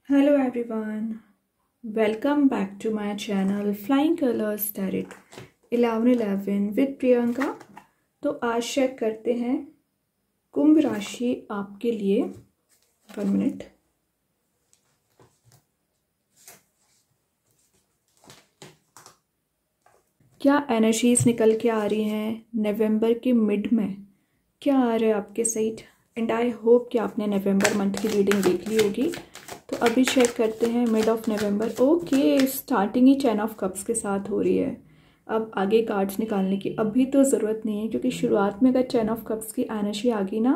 Hello everyone, welcome back to my channel Flying Colors Tarot 1111 with Priyanka. तो आज check करते हैं कुंभ राशि आपके लिए। 1 मिनट। क्या एनर्जीज निकल के आ रही हैं नवंबर के मिड में, क्या आ रहा है आपके साइड। एंड आई होप कि आपने नवंबर मंथ की रीडिंग देख ली होगी। तो अभी चेक करते हैं mid of November. Okay, starting he 10 of cups के साथ हो रही है। अब आगे कार्ड्स निकालने की अभी तो ज़रूरत नहीं है, क्योंकि शुरुआत में अगर 10 ऑफ कप्स की एनर्जी आ गई ना,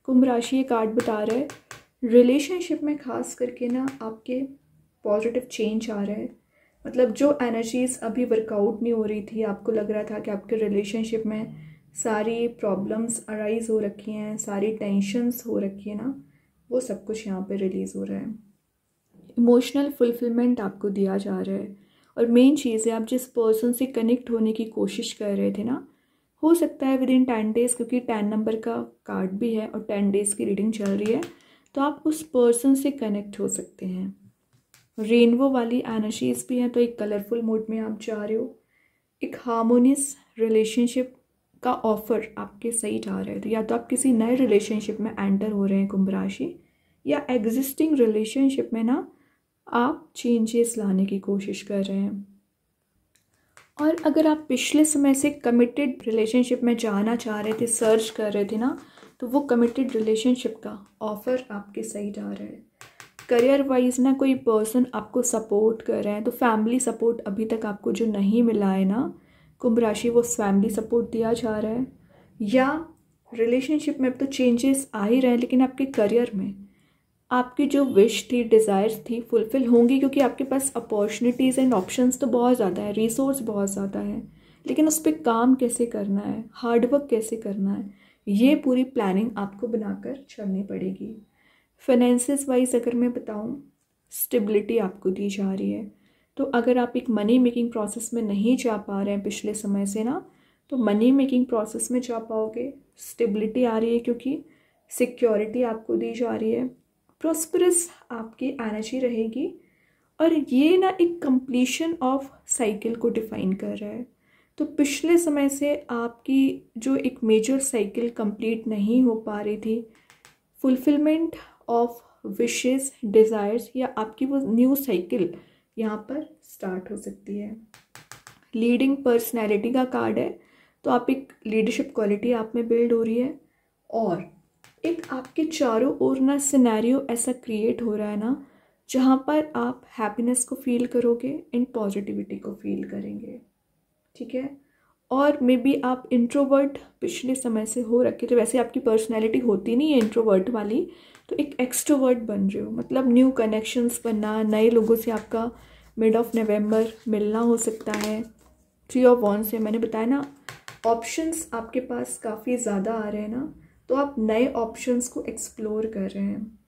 कुंभ राशि ये कार्ड बता रहा है रिलेशनशिप में खास करके ना आपके पॉजिटिव चेंज आ रहा है। मतलब जो एनर्जीज अभी वर्कआउट नहीं हो रही थी, आपको लग रहा था कि आपके रिलेशनशिप में सारी प्रॉब्लम्स अराइज हो रखी हैं, सारी टेंशन्स हो रखी है ना, वो सब कुछ यहाँ पे रिलीज़ हो रहा है। इमोशनल फुलफिलमेंट आपको दिया जा रहा है। और मेन चीज़ है, आप जिस पर्सन से कनेक्ट होने की कोशिश कर रहे थे ना, हो सकता है विद इन 10 डेज़, क्योंकि 10 नंबर का कार्ड भी है और 10 डेज़ की रीडिंग चल रही है, तो आप उस पर्सन से कनेक्ट हो सकते हैं। रेनबो वाली एनर्जीज भी हैं, तो एक कलरफुल मूड में आप जा रहे हो। एक हार्मोनियस रिलेशनशिप का ऑफर आपके सही जा रहा है। तो या तो आप किसी नए रिलेशनशिप में एंटर हो रहे हैं कुंभ राशि, या एग्जिस्टिंग रिलेशनशिप में ना आप चेंजेस लाने की कोशिश कर रहे हैं। और अगर आप पिछले समय से कमिटेड रिलेशनशिप में जाना चाह रहे थे, सर्च कर रहे थे ना, तो वो कमिटेड रिलेशनशिप का ऑफर आपके सही जा रहा है। करियर वाइज ना कोई पर्सन आपको सपोर्ट कर रहे हैं, तो फैमिली सपोर्ट अभी तक आपको जो नहीं मिला है ना कुंभ राशि, वो फैमिली सपोर्ट दिया जा रहा है। या रिलेशनशिप में अब तो चेंजेस आ ही रहे हैं, लेकिन आपके करियर में आपकी जो विश थी, डिज़ायर्स थी, फुलफिल होंगी, क्योंकि आपके पास अपॉर्चुनिटीज़ एंड ऑप्शंस तो बहुत ज़्यादा है, रिसोर्स बहुत ज़्यादा है। लेकिन उस पर काम कैसे करना है, हार्डवर्क कैसे करना है, ये पूरी प्लानिंग आपको बनाकर चलनी पड़ेगी। फाइनेंसेस वाइज अगर मैं बताऊं, स्टेबिलिटी आपको दी जा रही है। तो अगर आप एक मनी मेकिंग प्रोसेस में नहीं जा पा रहे हैं पिछले समय से ना, तो मनी मेकिंग प्रोसेस में जा पाओगे। स्टेबिलिटी आ रही है, क्योंकि सिक्योरिटी आपको दी जा रही है। प्रॉस्परस आपकी एनर्जी रहेगी, और ये ना एक कंप्लीशन ऑफ साइकिल को डिफाइन कर रहा है। तो पिछले समय से आपकी जो एक मेजर साइकिल कंप्लीट नहीं हो पा रही थी, फुलफिलमेंट ऑफ विशेस, डिज़ायर्स, या आपकी वो न्यू साइकिल यहाँ पर स्टार्ट हो सकती है। लीडिंग पर्सनैलिटी का कार्ड है, तो आप एक लीडरशिप क्वालिटी आप में बिल्ड हो रही है। और एक आपके चारों ओर ना सिनेरियो ऐसा क्रिएट हो रहा है ना, जहाँ पर आप हैप्पीनेस को फील करोगे एंड पॉजिटिविटी को फील करेंगे। ठीक है। और मे बी आप इंट्रोवर्ट पिछले समय से हो रखे थे, वैसे आपकी पर्सनैलिटी होती नहीं है इंट्रोवर्ट वाली, तो एक एक्सट्रोवर्ट बन रहे हो। मतलब न्यू कनेक्शंस बनना, नए लोगों से आपका मिड ऑफ नवंबर मिलना हो सकता है। 3 ऑफ वॉन्ड्स से मैंने बताया ना, ऑप्शंस आपके पास काफ़ी ज़्यादा आ रहे हैं ना, तो आप नए ऑप्शंस को एक्सप्लोर कर रहे हैं।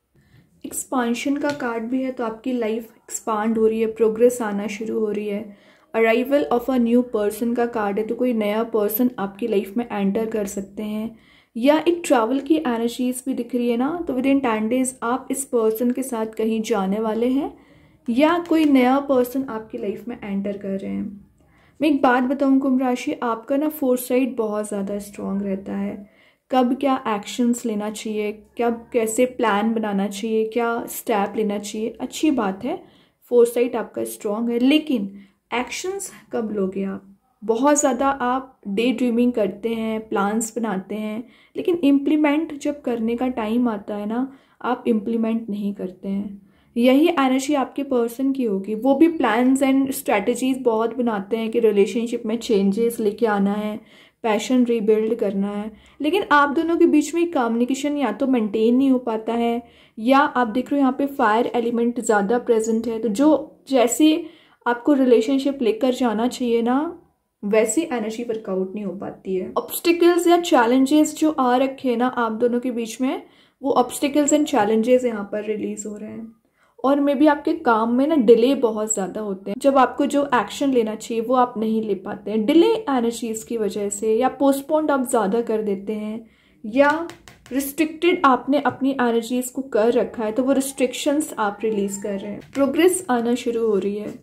एक्सपांशन का कार्ड भी है, तो आपकी लाइफ एक्सपांड हो रही है, प्रोग्रेस आना शुरू हो रही है। Arrival of a new person का कार्ड है, तो कोई नया पर्सन आपकी लाइफ में एंटर कर सकते हैं। या एक ट्रैवल की एनर्जीज भी दिख रही है ना, तो विद इन 10 डेज आप इस पर्सन के साथ कहीं जाने वाले हैं, या कोई नया पर्सन आपकी लाइफ में एंटर कर रहे हैं। मैं एक बात बताऊं कुंभ राशि, आपका ना फोरसाइट बहुत ज़्यादा स्ट्रांग रहता है। कब क्या एक्शंस लेना चाहिए, कब कैसे प्लान बनाना चाहिए, क्या स्टेप लेना चाहिए, अच्छी बात है, फोरसाइट आपका स्ट्रांग है। लेकिन एक्शंस कब लोगे आप? बहुत ज़्यादा आप डे ड्रीमिंग करते हैं, प्लान्स बनाते हैं, लेकिन इम्प्लीमेंट जब करने का टाइम आता है ना, आप इम्प्लीमेंट नहीं करते हैं। यही एनर्जी आपके पर्सन की होगी। वो भी प्लान्स एंड स्ट्रैटेजीज बहुत बनाते हैं कि रिलेशनशिप में चेंजेस लेके आना है, पैशन रीबिल्ड करना है, लेकिन आप दोनों के बीच में कम्युनिकेशन या तो मेंटेन नहीं हो पाता है, या आप देख रहे हो यहाँ पे फायर एलिमेंट ज़्यादा प्रेजेंट है। तो जो जैसे आपको रिलेशनशिप लेकर जाना चाहिए ना, वैसी एनर्जी वर्कआउट नहीं हो पाती है। ऑब्स्टिकल्स या चैलेंजेस जो आ रखे हैं ना आप दोनों के बीच में, वो ऑब्स्टिकल्स एंड चैलेंजेस यहाँ पर रिलीज हो रहे हैं। और मे बी आपके काम में ना डिले बहुत ज़्यादा होते हैं, जब आपको जो एक्शन लेना चाहिए वो आप नहीं ले पाते हैं, डिले एनर्जीज की वजह से, या पोस्टपोन्ड आप ज़्यादा कर देते हैं, या रिस्ट्रिक्टेड आपने अपनी एनर्जीज को कर रखा है, तो वो रिस्ट्रिक्शंस आप रिलीज कर रहे हैं। प्रोग्रेस आना शुरू हो रही है।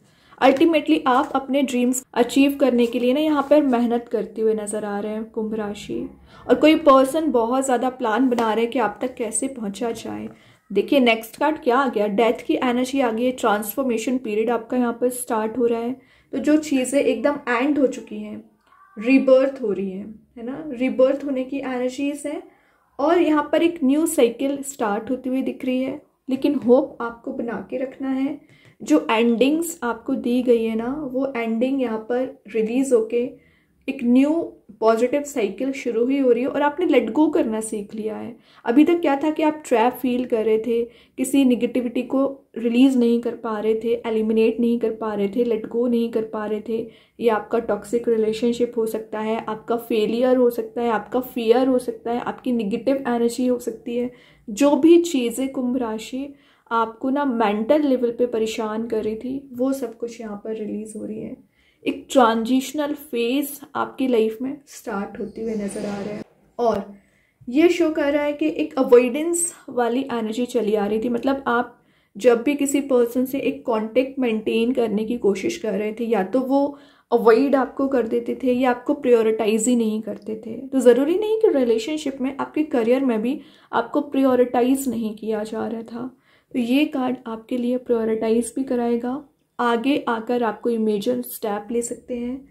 अल्टीमेटली आप अपने ड्रीम्स अचीव करने के लिए ना यहाँ पर मेहनत करते हुए नजर आ रहे हैं कुंभ राशि। और कोई पर्सन बहुत ज़्यादा प्लान बना रहे हैं कि आप तक कैसे पहुँचा जाए। देखिए नेक्स्ट कार्ड क्या आ गया, डेथ की एनर्जी आ गई है। ट्रांसफॉर्मेशन पीरियड आपका यहाँ पर स्टार्ट हो रहा है। तो जो चीज़ें एकदम एंड हो चुकी हैं, रीबर्थ हो रही है ना, रीबर्थ होने की एनर्जीज है। और यहाँ पर एक न्यू साइकिल स्टार्ट होती हुई दिख रही है। लेकिन होप आपको बना के रखना है। जो एंडिंग्स आपको दी गई है ना, वो एंडिंग यहाँ पर रिलीज होके एक न्यू पॉजिटिव साइकिल शुरू ही हो रही है। और आपने लेट गो करना सीख लिया है। अभी तक क्या था कि आप ट्रैप फील कर रहे थे, किसी निगेटिविटी को रिलीज नहीं कर पा रहे थे, एलिमिनेट नहीं कर पा रहे थे, लेट गो नहीं कर पा रहे थे। ये आपका टॉक्सिक रिलेशनशिप हो सकता है, आपका फेलियर हो सकता है, आपका फियर हो सकता है, आपकी निगेटिव एनर्जी हो सकती है। जो भी चीज़ें कुंभ राशि आपको ना मेंटल लेवल पे परेशान कर रही थी, वो सब कुछ यहाँ पर रिलीज हो रही है। एक ट्रांजिशनल फेज आपकी लाइफ में स्टार्ट होते हुए नजर आ रहा है। और ये शो कर रहा है कि एक अवॉइडेंस वाली एनर्जी चली आ रही थी। मतलब आप जब भी किसी पर्सन से एक कांटेक्ट मेंटेन करने की कोशिश कर रहे थे, या तो वो अवॉइड आपको कर देते थे या आपको प्रायोरिटाइज ही नहीं करते थे। तो ज़रूरी नहीं कि रिलेशनशिप में, आपके करियर में भी आपको प्रायोरिटाइज नहीं किया जा रहा था। तो ये कार्ड आपके लिए प्रायोरिटाइज भी कराएगा। आगे आकर आप कोई मेजर स्टेप ले सकते हैं।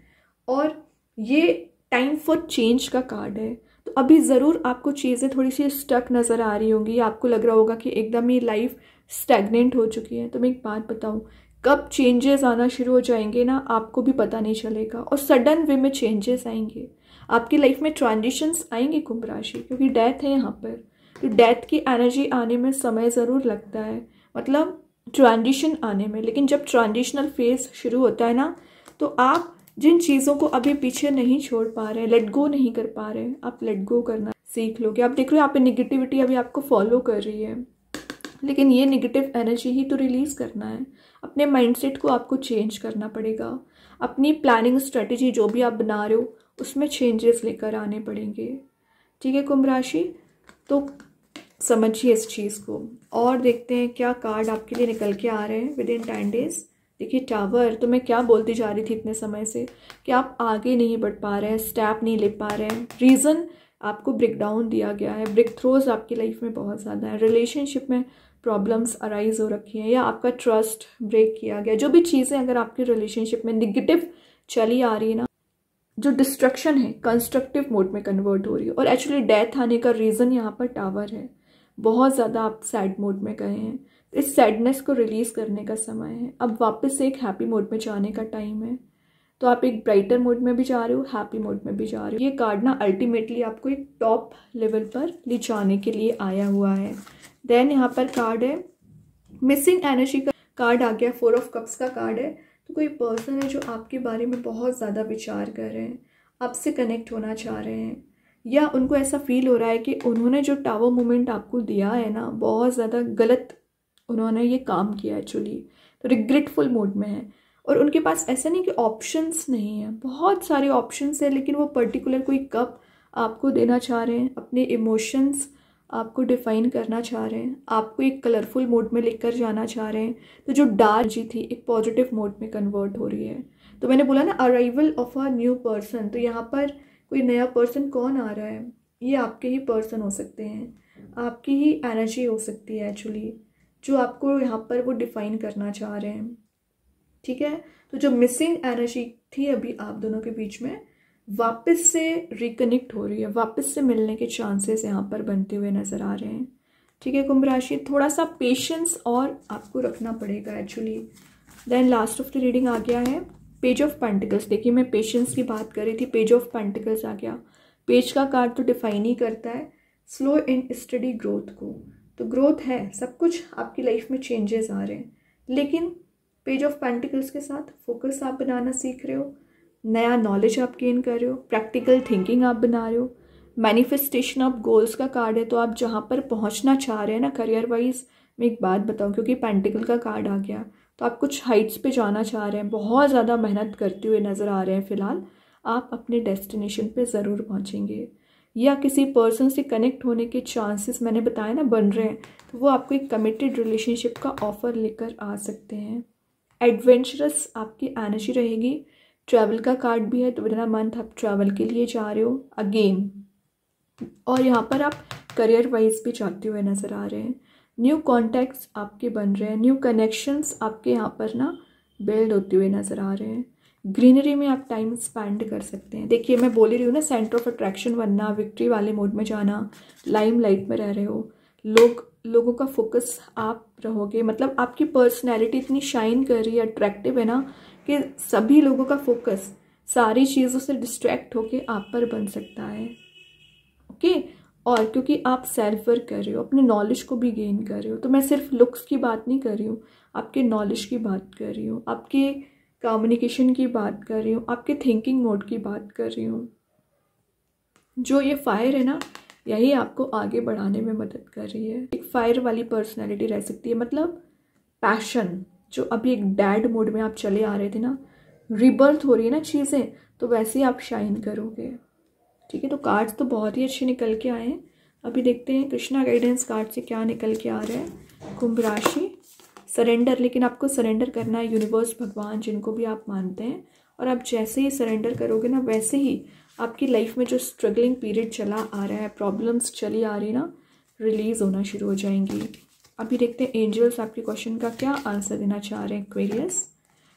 और ये टाइम फॉर चेंज का कार्ड है। तो अभी ज़रूर आपको चीज़ें थोड़ी सी स्टक नज़र आ रही होंगी, आपको लग रहा होगा कि एकदम ही लाइफ स्टैग्नेंट हो चुकी है। तो मैं एक बात बताऊँ, कब चेंजेस आना शुरू हो जाएंगे ना, आपको भी पता नहीं चलेगा। और सडन वे में चेंजेस आएंगे आपकी लाइफ में, ट्रांजिशंस आएंगे कुंभ राशि, क्योंकि डेथ है यहाँ पर। तो डेथ की एनर्जी आने में समय ज़रूर लगता है, मतलब ट्रांजिशन आने में। लेकिन जब ट्रांजिशनल फेज शुरू होता है ना, तो आप जिन चीज़ों को अभी पीछे नहीं छोड़ पा रहे, लेट गो नहीं कर पा रहे, आप लेट गो करना सीख लोगे। आप देख रहे हो यहाँ पे निगेटिविटी अभी आपको फॉलो कर रही है, लेकिन ये निगेटिव एनर्जी ही तो रिलीज करना है। अपने माइंडसेट को आपको चेंज करना पड़ेगा। अपनी प्लानिंग स्ट्रेटेजी जो भी आप बना रहे हो, उसमें चेंजेस लेकर आने पड़ेंगे। ठीक है कुंभ राशि, तो समझिए इस चीज़ को। और देखते हैं क्या कार्ड आपके लिए निकल के आ रहे हैं विद इन 10 डेज। देखिए टावर, तो मैं क्या बोलती जा रही थी इतने समय से कि आप आगे नहीं बढ़ पा रहे हैं, स्टेप नहीं ले पा रहे हैं। रीज़न आपको ब्रेक डाउन दिया गया है, ब्रेक थ्रोज आपकी लाइफ में बहुत ज़्यादा है। रिलेशनशिप में प्रॉब्लम्स अराइज हो रखी हैं, या आपका ट्रस्ट ब्रेक किया गया। जो भी चीज़ें अगर आपकी रिलेशनशिप में निगेटिव चली आ रही है ना, जो डिस्ट्रक्शन है कंस्ट्रक्टिव मोड में कन्वर्ट हो रही है। और एक्चुअली डेथ आने का रीज़न यहाँ पर टावर है। बहुत ज़्यादा आप सैड मोड में गए हैं, इस सैडनेस को रिलीज करने का समय है। अब वापस से एक हैप्पी मोड में जाने का टाइम है। तो आप एक ब्राइटर मोड में भी जा रहे हो, हैप्पी मोड में भी जा रहे हो। ये कार्ड ना अल्टीमेटली आपको एक टॉप लेवल पर ले जाने के लिए आया हुआ है। देन यहाँ पर कार्ड है मिसिंग एनर्जी का कार्ड आ गया, 4 ऑफ कप्स का कार्ड है। तो कोई पर्सन है जो आपके बारे में बहुत ज़्यादा विचार कर रहे हैं, आपसे कनेक्ट होना चाह रहे हैं, या उनको ऐसा फील हो रहा है कि उन्होंने जो टावर मोमेंट आपको दिया है ना, बहुत ज़्यादा गलत उन्होंने ये काम किया एक्चुअली। तो रिग्रेटफुल मोड में है। और उनके पास ऐसा नहीं कि ऑप्शंस नहीं है, बहुत सारे ऑप्शंस है, लेकिन वो पर्टिकुलर कोई कप आपको देना चाह रहे हैं, अपने इमोशंस आपको डिफाइन करना चाह रहे हैं, आपको एक कलरफुल मोड में लेकर जाना चाह रहे हैं। तो जो डार्क जी थी एक पॉजिटिव मोड में कन्वर्ट हो रही है। तो मैंने बोला ना arrival of a new person, तो यहाँ पर कोई नया पर्सन कौन आ रहा है, ये आपके ही पर्सन हो सकते हैं, आपकी ही एनर्जी हो सकती है एक्चुअली, जो आपको यहाँ पर वो डिफाइन करना चाह रहे हैं। ठीक है, तो जो मिसिंग एनर्जी थी अभी आप दोनों के बीच में, वापस से रिकनेक्ट हो रही है, वापस से मिलने के चांसेस यहाँ पर बनते हुए नजर आ रहे हैं। ठीक है कुंभ राशि, थोड़ा सा पेशेंस और आपको रखना पड़ेगा actually. Then last of the reading आ गया है पेज ऑफ पेंटिकल्स। देखिए मैं पेशेंस की बात कर रही थी, पेज ऑफ पेंटिकल्स आ गया। पेज का कार्ड तो डिफाइन ही करता है स्लो एंड स्टडी ग्रोथ को। तो ग्रोथ है, सब कुछ आपकी लाइफ में चेंजेस आ रहे हैं, लेकिन पेज ऑफ पेंटिकल्स के साथ फोकस आप बनाना सीख रहे हो, नया नॉलेज आप गेन कर रहे हो, प्रैक्टिकल थिंकिंग आप बना रहे हो। मैनिफेस्टेशन ऑफ गोल्स का कार्ड है। तो आप जहाँ पर पहुँचना चाह रहे हैं ना करियर वाइज, मैं एक बात बताऊँ, क्योंकि पेंटिकल का कार्ड आ गया, तो आप कुछ हाइट्स पे जाना चाह रहे हैं, बहुत ज़्यादा मेहनत करते हुए नज़र आ रहे हैं। फिलहाल आप अपने डेस्टिनेशन पे ज़रूर पहुँचेंगे। या किसी पर्सन से कनेक्ट होने के चांसेस मैंने बताया ना बन रहे हैं, तो वो आपको एक कमिटेड रिलेशनशिप का ऑफर लेकर आ सकते हैं। एडवेंचरस आपकी एनर्जी रहेगी। ट्रैवल का कार्ड भी है, तो विदिन अ मंथ आप ट्रैवल के लिए जा रहे हो अगेन। और यहाँ पर आप करियर वाइज भी जाते हुए नज़र आ रहे हैं। न्यू कॉन्टैक्ट्स आपके बन रहे हैं, न्यू कनेक्शंस आपके यहाँ पर ना बिल्ड होते हुए नज़र आ रहे हैं। ग्रीनरी में आप टाइम स्पेंड कर सकते हैं। देखिए मैं बोल ही रही हूँ ना, सेंटर ऑफ अट्रैक्शन बनना, विक्ट्री वाले मोड में जाना, लाइमलाइट में रह रहे हो, लोगों का फोकस आप रहोगे। मतलब आपकी पर्सनैलिटी इतनी शाइन कर रही है, अट्रैक्टिव है ना, कि सभी लोगों का फोकस सारी चीज़ों से डिस्ट्रैक्ट होके आप पर बन सकता है। ओके, और क्योंकि आप सेल्फ वर्क कर रहे हो, अपने नॉलेज को भी गेन कर रहे हो, तो मैं सिर्फ लुक्स की बात नहीं कर रही हूँ, आपके नॉलेज की बात कर रही हूँ, आपके कम्युनिकेशन की बात कर रही हूँ, आपके थिंकिंग मोड की बात कर रही हूँ। जो ये फायर है ना, यही आपको आगे बढ़ाने में मदद कर रही है। एक फायर वाली पर्सनैलिटी रह सकती है, मतलब पैशन, जो अभी एक डैड मोड में आप चले आ रहे थे ना, रिबर्थ हो रही है ना चीज़ें, तो वैसे ही आप शाइन करोगे। ठीक है, तो कार्ड्स तो बहुत ही अच्छे निकल के आए हैं। अभी देखते हैं कृष्णा गाइडेंस कार्ड से क्या निकल के आ रहा है। कुंभ राशि, सरेंडर, लेकिन आपको सरेंडर करना है यूनिवर्स, भगवान, जिनको भी आप मानते हैं। और आप जैसे ही सरेंडर करोगे ना, वैसे ही आपकी लाइफ में जो स्ट्रगलिंग पीरियड चला आ रहा है, प्रॉब्लम्स चली आ रही ना, रिलीज़ होना शुरू हो जाएंगी। अभी देखते हैं एंजल्स आपके क्वेश्चन का क्या आंसर देना चाह रहे हैं। एक्वेरियस,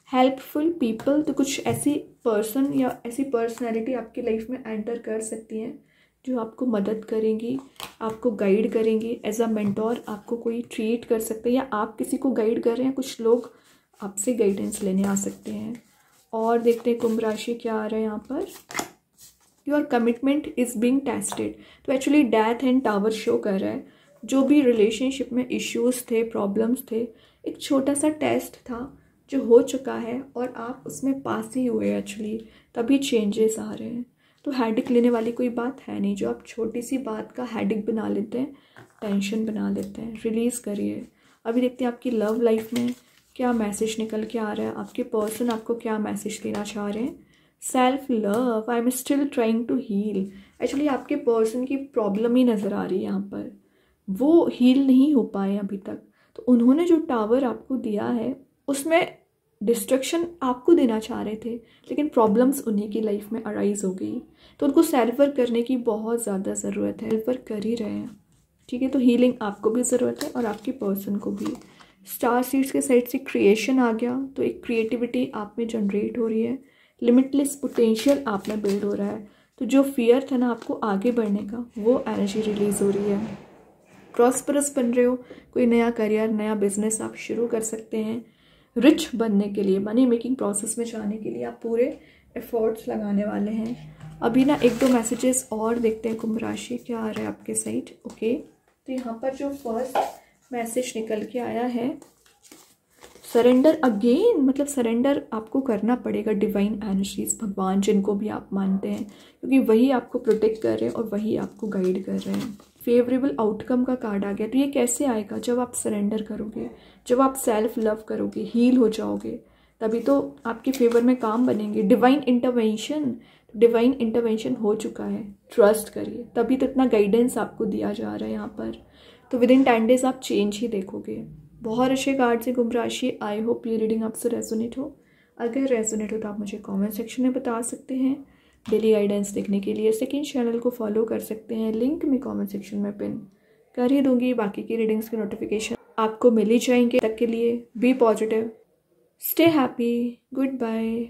हेल्पफुल पीपल, तो कुछ ऐसी पर्सन या ऐसी पर्सनैलिटी आपकी लाइफ में एंटर कर सकती हैं जो आपको मदद करेंगी, आपको गाइड करेंगी। एज अ मेंटोर आपको कोई ट्रीट कर सकते हैं, या आप किसी को गाइड कर रहे हैं, कुछ लोग आपसे गाइडेंस लेने आ सकते हैं। और देखते हैं कुंभ राशि क्या आ रहा है यहाँ पर। Your commitment is being tested, तो actually death and tower show कर रहा है। जो भी रिलेशनशिप में इश्यूज थे, प्रॉब्लम्स थे, एक छोटा सा टेस्ट था जो हो चुका है और आप उसमें पास ही हुए एक्चुअली, तभी चेंजेस आ रहे हैं। तो हेडिक लेने वाली कोई बात है नहीं। जो आप छोटी सी बात का हेडिक बना लेते हैं, टेंशन बना लेते हैं, रिलीज़ करिए। अभी देखते हैं आपकी लव लाइफ में क्या मैसेज निकल के आ रहा है, आपके पर्सन आपको क्या मैसेज देना चाह रहे हैं। Self love, I am still trying to heal. Actually आपके पर्सन की प्रॉब्लम ही नज़र आ रही है यहाँ पर, वो हील नहीं हो पाए अभी तक। तो उन्होंने जो टावर आपको दिया है उसमें डिस्ट्रक्शन आपको देना चाह रहे थे, लेकिन प्रॉब्लम्स उन्हीं की लाइफ में अराइज हो गई, तो उनको सेल्फ वर्क करने की बहुत ज़्यादा ज़रूरत है। सेल्फ वर्क कर ही रहे हैं, ठीक है। तो हीलिंग आपको भी ज़रूरत है और आपके पर्सन को भी। स्टार सीड्स के साइड से क्रिएशन आ गया, तो एक क्रिएटिविटी आप में जनरेट हो रही है, लिमिटलेस पोटेंशियल आप में बिल्ड हो रहा है। तो जो फियर था ना आपको आगे बढ़ने का, वो एनर्जी रिलीज़ हो रही है। प्रॉस्परस बन रहे हो, कोई नया करियर, नया बिजनेस आप शुरू कर सकते हैं। रिच बनने के लिए, मनी मेकिंग प्रोसेस में जाने के लिए आप पूरे एफर्ट्स लगाने वाले हैं। अभी ना एक दो मैसेजेस और देखते हैं कुंभ राशि क्या आ रहा है आपके साइड। ओके, तो यहाँ पर जो फर्स्ट मैसेज निकल के आया है, सरेंडर अगेन, मतलब सरेंडर आपको करना पड़ेगा डिवाइन एनर्जीज, भगवान, जिनको भी आप मानते हैं, क्योंकि वही आपको प्रोटेक्ट कर रहे हैं और वही आपको गाइड कर रहे हैं। फेवरेबल आउटकम का कार्ड आ गया। तो ये कैसे आएगा? जब आप सरेंडर करोगे, जब आप सेल्फ लव करोगे, हील हो जाओगे, तभी तो आपके फेवर में काम बनेंगे। डिवाइन इंटरवेंशन, डिवाइन इंटरवेंशन हो चुका है, ट्रस्ट करिए, तभी तो इतना गाइडेंस आपको दिया जा रहा है यहाँ पर। तो विद इन 10 डेज आप चेंज ही देखोगे। बहुत अच्छे कार्ड से कुंभ राशि। आई होप ये रीडिंग आपसे रेजोनेट हो। अगर रेजोनेट हो तो आप मुझे कमेंट सेक्शन में बता सकते हैं। डेली गाइडेंस देखने के लिए सेकंड चैनल को फॉलो कर सकते हैं, लिंक मैं कमेंट सेक्शन में पिन कर ही दूंगी। बाकी की रीडिंग्स की नोटिफिकेशन आपको मिल ही जाएंगे। तक के लिए be positive, stay happy, good bye.